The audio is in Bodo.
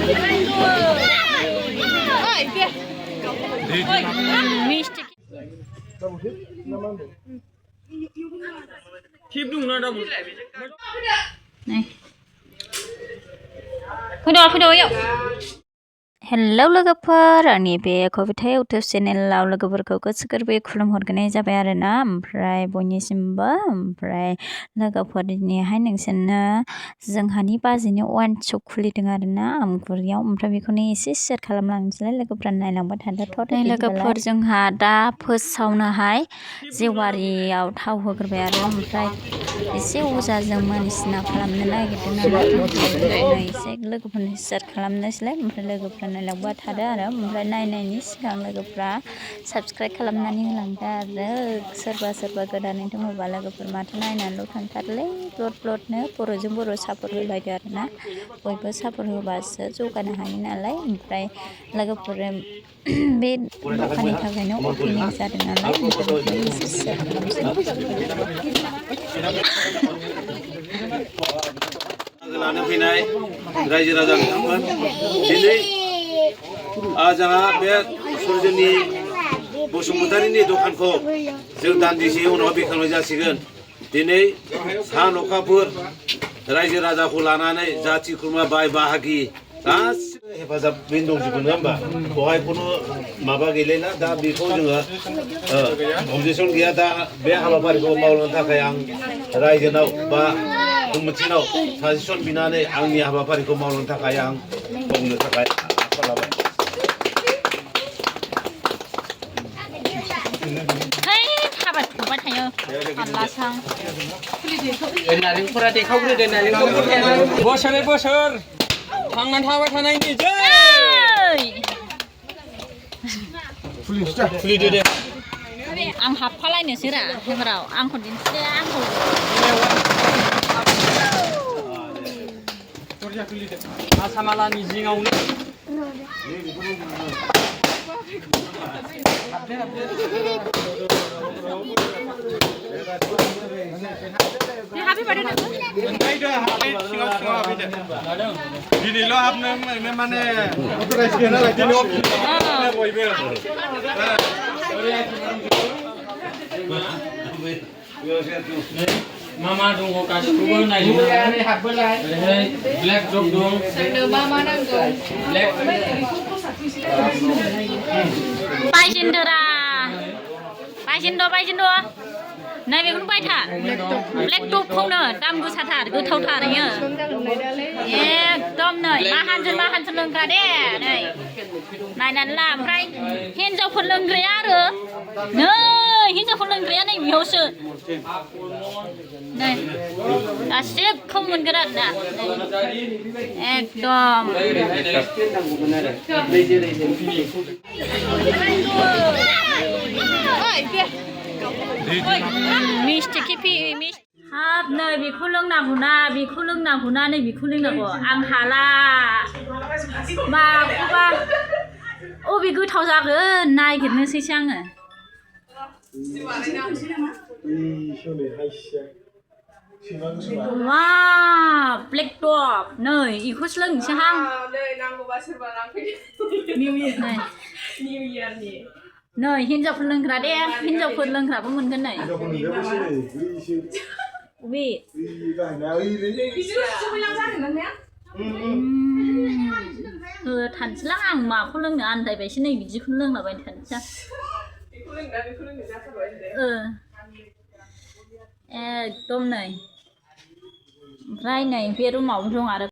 Keep doing that. Này. Phải đồ vậy. Hello लोगोफोर आंनि बे कविता इउटुब चेनेलाव लोगोफोरखौ गोसो गोरबोयै खुलुमहरनाय जाबाय आरोना ओमफ्राय बयनिसिमबो ओमफ्राय लोगोफोरनिहाय नोंसोरनो जोंहानि बाजैनि वाइन शप खुलिदों आरोना आमगुरियाव ओमफ्राय बेखौनो एसे शेयार खालामलांनोसैलाय लोगोफोरा नायलांबाय थादोथ' लोगोफोर जोंहा दा फोसावनोहाय जेवारियाव थाव होग्रोबाय आरो ओमफ्राय एसे अजाजों मानिसिना खालामनो नागिरदों नालाय एसे लोगोफोरनो शेयार खालामनोसैलाय ओमफ्राय लोगोफोरा नायलांबाय थादो आरो ओमफ्राय नायनायनि सिगां लोगोफ्रा साबस्क्राइब खालामनानै होलांदो आरो सोरबा गोदानै दङबा लोगोफोर माथो नायनानैल' थांथारोलै ब्लडनो बर'जों बर' सापर्ट होलायदो आरोना बयबो सापर्ट होबासो जौगानो हायो नालाय ओमफ्राय लोगोफोर बे दखाननि थाखायनो अपेनिं जादों नालाय ओमफ्राय बेखौनो एसे शेयार खालामसै लानो फैनाय रायजो राजा बिथांमोन दिनै जोंहा बे सुरजोनि बसुमतारीनि दखानखौ जों दान्दिसे उनाव बेखेवनाय जासिगोन दिनै सान अखाफोर रायजो राजाखौ लानानै जाथि खुरमा बाय बाहागि गासिबो हेफाजाब दंजोबो नङा होमबा बेवहाय खुनु माबा गैलायला दा बेखौ जोङो अबजेक्सन गैया दा बे हाबाफारिखौ मावनो थाखाय आं रायजोनाव बा कमिटिनाव साजेसन बिनानै आंनि हाबाफारिखौ मावनो थाखाय आं बुंनो थाखाय आखायाव लाबाय नारेंखला देखावग्रोदो नारेंखल बोसोरै बोसोर थांनानै थाबाय थानायनि जै खुलिदो दे आं हाबफालायनोसै रा हेबाराव आंखौ दिन्थिदो आंखौ आसामालानि जिङावनो दिनैल' हाबनो माने मा दङ गासिखौबो नायजोबो ब्लेक जब दं मा नांगौ ब्लेक बायजेनद' नै बेखौनो बायथा ब्लेक टपखौनो दाम गोसाथार गोथावथार इयो एकदम नै माहाजोन लोंग्रा दे नै नायनानै ला ओमफ्राय हिनजावफोर लोंग्राया आरो नै हिनजावफोर लोंग्राया नै बेयावसो नै गासिबखौ मोनगोन आरो ना एकदम मिस्टि केपि हाब नै बेखौ लोंनांगौना नै बेखौ लोंनांगौ आं हाला माखौबा अबे गोथाव जागोन नागिरनोसैसो आङो वाव ब्लेक टप नै इखौसो लोंनोसैहां नांगौबा सोरबा लांफैदो निउ इयारनि नै हिनजावफोर लोंग्रा दे हिनजावफोर लोंग्राबो मोनगोन नै अबे थानोसैलां आं माखौ लोंनो आन्दायबायसो नै बिदिखौनो लोंलाबायनो थानोसै एकदम नै ओमफ्राय नै बे रुमावनो दं आरो